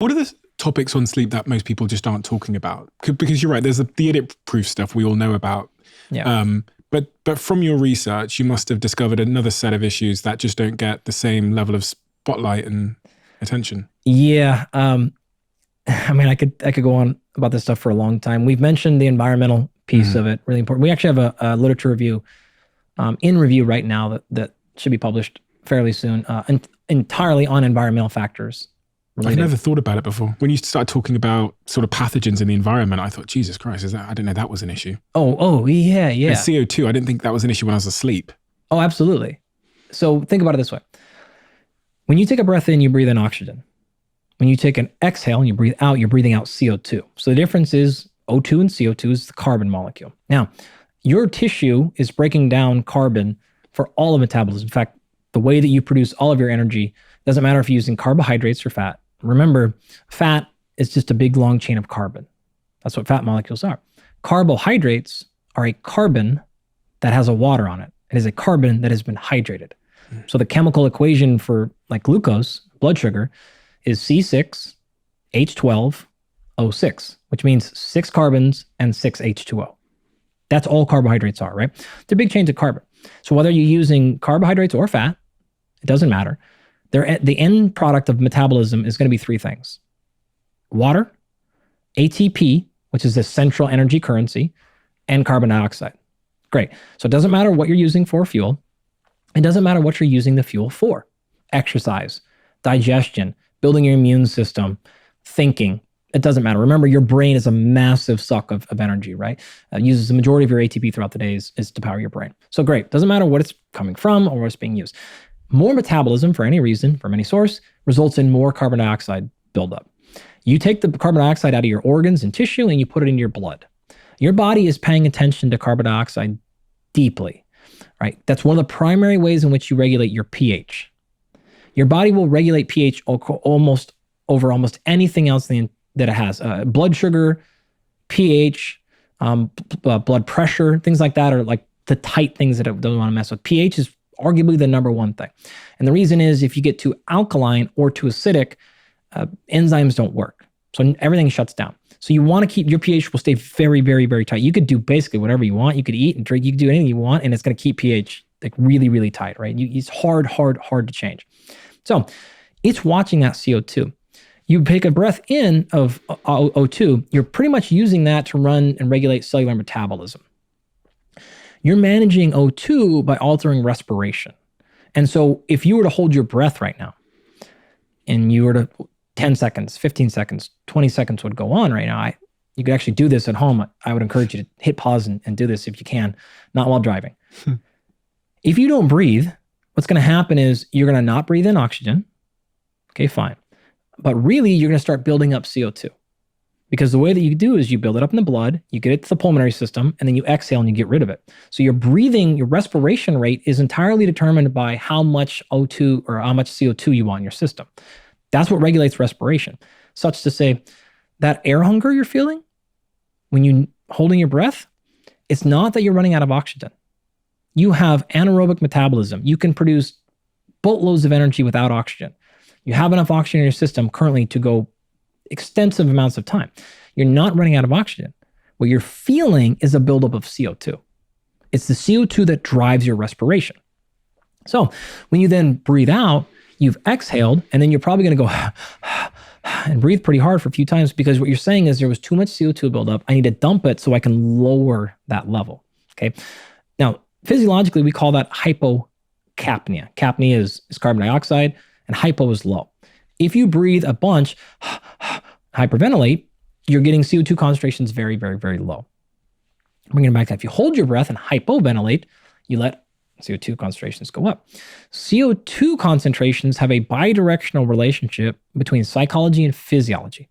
What are the topics on sleep that most people just aren't talking about? Because you're right, there's the idiot-proof stuff we all know about. Yeah. But from your research, you must have discovered another set of issues that just don't get the same level of spotlight and attention. Yeah. I mean, I could go on about this stuff for a long time. We've mentioned the environmental piece of it, really important. We actually have a literature review in review right now that should be published fairly soon, entirely on environmental factors related. I've never thought about it before. When you start talking about sort of pathogens in the environment, I thought, Jesus Christ, I didn't know that was an issue. Oh, yeah. And CO2, I didn't think that was an issue when I was asleep. Oh, absolutely. So think about it this way. When you take a breath in, you breathe in oxygen. When you take an exhale and you breathe out, you're breathing out CO2. So the difference is O2 and CO2 is the carbon molecule. Now, your tissue is breaking down carbon for all of metabolism. In fact, the way that you produce all of your energy doesn't matter if you're using carbohydrates or fat. Remember, fat is just a big long chain of carbon. That's what fat molecules are. Carbohydrates are a carbon that has a water on it. It is a carbon that has been hydrated. So the chemical equation for like glucose, blood sugar, is C6H12O6, which means 6 carbons and 6 H2O. That's all carbohydrates are, right? They're big chains of carbon. So whether you're using carbohydrates or fat, it doesn't matter. The end product of metabolism is going to be 3 things: water, ATP, which is the central energy currency, and carbon dioxide. Great. So it doesn't matter what you're using for fuel. It doesn't matter what you're using the fuel for. Exercise, digestion, building your immune system, thinking. It doesn't matter. Remember, your brain is a massive suck of energy, right? It uses the majority of your ATP throughout the day is to power your brain. So great. Doesn't matter what it's coming from or what's being used. More metabolism for any reason, from any source, results in more carbon dioxide buildup. You take the carbon dioxide out of your organs and tissue and you put it into your blood. Your body is paying attention to carbon dioxide deeply, right? That's one of the primary ways in which you regulate your pH. Your body will regulate pH almost over almost anything else that it has. Blood sugar, pH, blood pressure, things like that are like the tight things that it doesn't want to mess with. pH is arguably the number one thing. And the reason is if you get too alkaline or too acidic, enzymes don't work. So everything shuts down. So you want to keep your pH will stay very, very, very tight. You could do basically whatever you want. You could eat and drink. You could do anything you want, and it's going to keep pH like really, really tight, right? It's hard to change. So it's watching that CO2. You take a breath in of O2, you're pretty much using that to run and regulate cellular metabolism. You're managing O2 by altering respiration. And so if you were to hold your breath right now, and you were to 10 seconds, 15 seconds, 20 seconds would go on right now. You could actually do this at home. I would encourage you to hit pause and do this if you can, not while driving. If you don't breathe, what's going to happen is you're going to not breathe in oxygen. Okay, fine. But really, you're going to start building up CO2. Because the way that you do is you build it up in the blood, you get it to the pulmonary system, and then you exhale and you get rid of it. So your breathing, your respiration rate is entirely determined by how much O2 or how much CO2 you want in your system. That's what regulates respiration. Such to say, that air hunger you're feeling when you're holding your breath, it's not that you're running out of oxygen. You have anaerobic metabolism. You can produce boatloads of energy without oxygen. You have enough oxygen in your system currently to go extensive amounts of time. You're not running out of oxygen. What you're feeling is a buildup of CO2. It's the CO2 that drives your respiration. So when you then breathe out, you've exhaled, and then you're probably going to go and breathe pretty hard for a few times because what you're saying is there was too much CO2 buildup. I need to dump it so I can lower that level. Okay. Now, physiologically, we call that hypocapnia. Capnia is carbon dioxide, and hypo is low. If you breathe a bunch, hyperventilate, you're getting CO2 concentrations very, very, very low. Bringing it back to that. If you hold your breath and hypoventilate, you let CO2 concentrations go up. CO2 concentrations have a bidirectional relationship between psychology and physiology.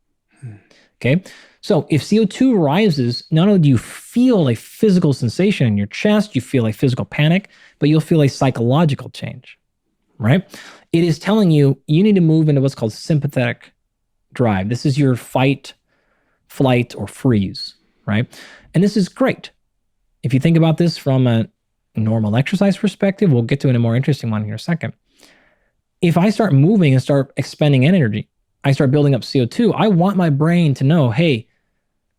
Okay? So if CO2 rises, not only do you feel a physical sensation in your chest, you feel a physical panic, but you'll feel a psychological change, right? It is telling you need to move into what's called sympathetic drive. This is your fight, flight, or freeze, right? And this is great. If you think about this from a normal exercise perspective, we'll get to a more interesting one here in a second. If I start moving and start expending energy, I start building up CO2, I want my brain to know, hey,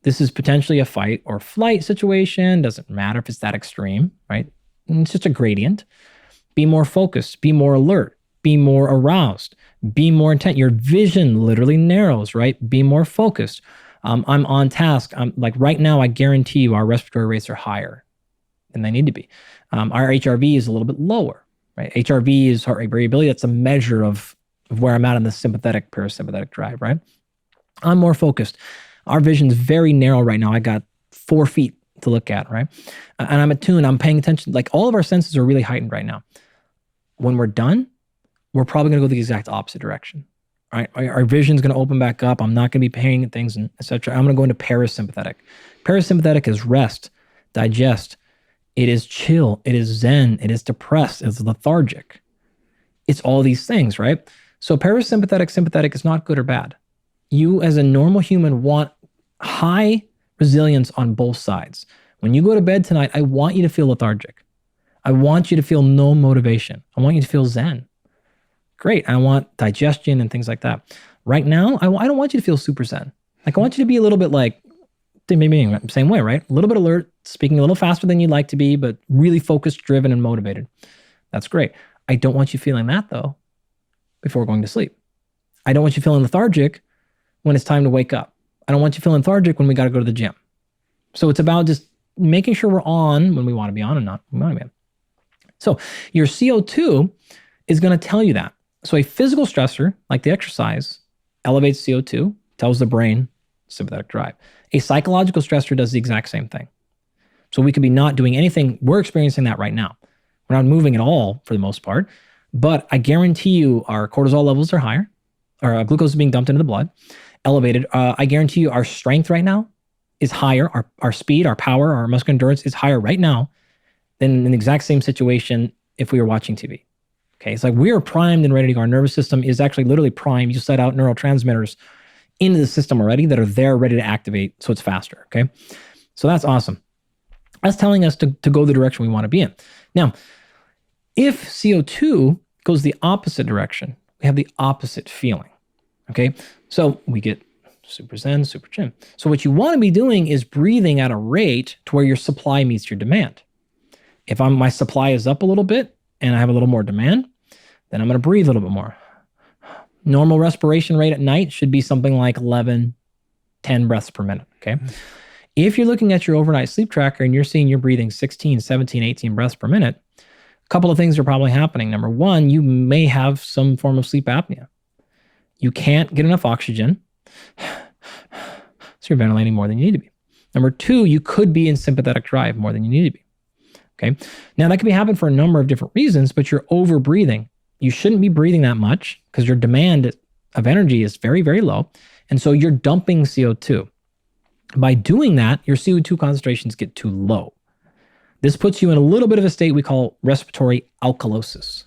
this is potentially a fight or flight situation. Doesn't matter if it's that extreme, right? And it's just a gradient. Be more focused, be more alert, be more aroused, be more intent. Your vision literally narrows, right? Be more focused. I'm on task. I'm like right now, I guarantee you our respiratory rates are higher than they need to be. Our HRV is a little bit lower, right? HRV is heart rate variability. That's a measure of where I'm at in the sympathetic parasympathetic drive, right? I'm more focused. Our vision's very narrow right now. I got 4 feet to look at, right? And I'm attuned. I'm paying attention. Like all of our senses are really heightened right now. When we're done, we're probably going to go the exact opposite direction. Right? Our vision's going to open back up. I'm not going to be paying things, and etc. I'm going to go into parasympathetic. Parasympathetic is rest, digest. It is chill. It is zen. It is depressed. It's lethargic. It's all these things, right? So parasympathetic, sympathetic is not good or bad. You as a normal human want high resilience on both sides. When you go to bed tonight, I want you to feel lethargic. I want you to feel no motivation. I want you to feel zen. Great. I want digestion and things like that. Right now, I don't want you to feel super zen. Like I want you to be a little bit like, maybe same way, right? A little bit alert, speaking a little faster than you'd like to be, but really focused, driven, and motivated. That's great. I don't want you feeling that though before going to sleep. I don't want you feeling lethargic when it's time to wake up. I don't want you feeling lethargic when we got to go to the gym. So it's about just making sure we're on when we want to be on and not when we want to be on. So your CO2 is going to tell you that. So a physical stressor, like the exercise, elevates CO2, tells the brain, sympathetic drive. A psychological stressor does the exact same thing. So we could be not doing anything. We're experiencing that right now. We're not moving at all for the most part, but I guarantee you our cortisol levels are higher, our glucose is being dumped into the blood, elevated. I guarantee you our strength right now is higher. Our speed, our power, our muscular endurance is higher right now than in the exact same situation if we were watching TV. Okay, it's like we are primed and ready to go. Our nervous system is actually literally primed. You set out neurotransmitters into the system already that are there ready to activate so it's faster, okay? So that's awesome. That's telling us to go the direction we want to be in. Now, if CO2 goes the opposite direction, we have the opposite feeling, okay? So we get super zen, super chin. So what you want to be doing is breathing at a rate to where your supply meets your demand. If my supply is up a little bit and I have a little more demand, then I'm going to breathe a little bit more. Normal respiration rate at night should be something like 11, 10 breaths per minute, okay? Mm-hmm. If you're looking at your overnight sleep tracker and you're seeing you're breathing 16, 17, 18 breaths per minute, a couple of things are probably happening. Number one, you may have some form of sleep apnea. You can't get enough oxygen, so you're ventilating more than you need to be. Number two, you could be in sympathetic drive more than you need to be, okay? Now, that can be happening for a number of different reasons, but you're over breathing. You shouldn't be breathing that much because your demand of energy is very, very low. And so you're dumping CO2. By doing that, your CO2 concentrations get too low. This puts you in a little bit of a state we call respiratory alkalosis.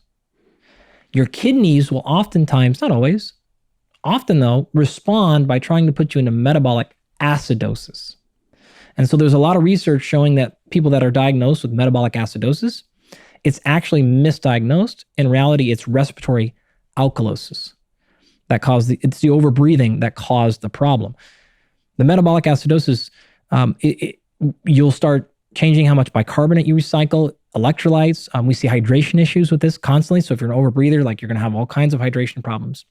Your kidneys will oftentimes, not always, often though, respond by trying to put you into metabolic acidosis. And so there's a lot of research showing that people that are diagnosed with metabolic acidosis, it's actually misdiagnosed. In reality, it's respiratory alkalosis that caused it's the overbreathing that caused the problem. The metabolic acidosis, you'll start changing how much bicarbonate you recycle, electrolytes. We see hydration issues with this constantly. So if you're an overbreather, like you're going to have all kinds of hydration problems.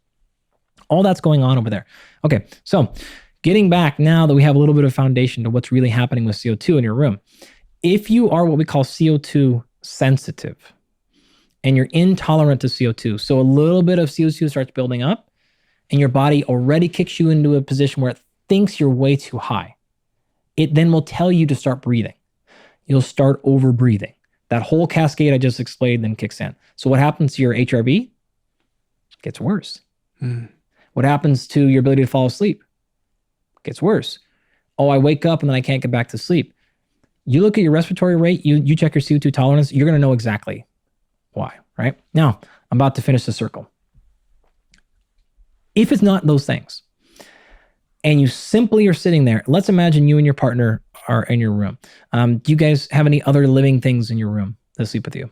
All that's going on over there. Okay, so getting back now that we have a little bit of foundation to what's really happening with CO2 in your room. If you are what we call CO2 sensitive and you're intolerant to CO2, so a little bit of CO2 starts building up and your body already kicks you into a position where it thinks you're way too high, it then will tell you to start breathing. You'll start over breathing. That whole cascade I just explained then kicks in. So what happens to your HRV? Gets worse. What happens to your ability to fall asleep? Gets worse. Oh, I wake up and then I can't get back to sleep. You look at your respiratory rate, you check your CO2 tolerance, you're going to know exactly why, right? Now, I'm about to finish the circle. If it's not those things, and you simply are sitting there, let's imagine you and your partner are in your room. Do you guys have any other living things in your room that sleep with you?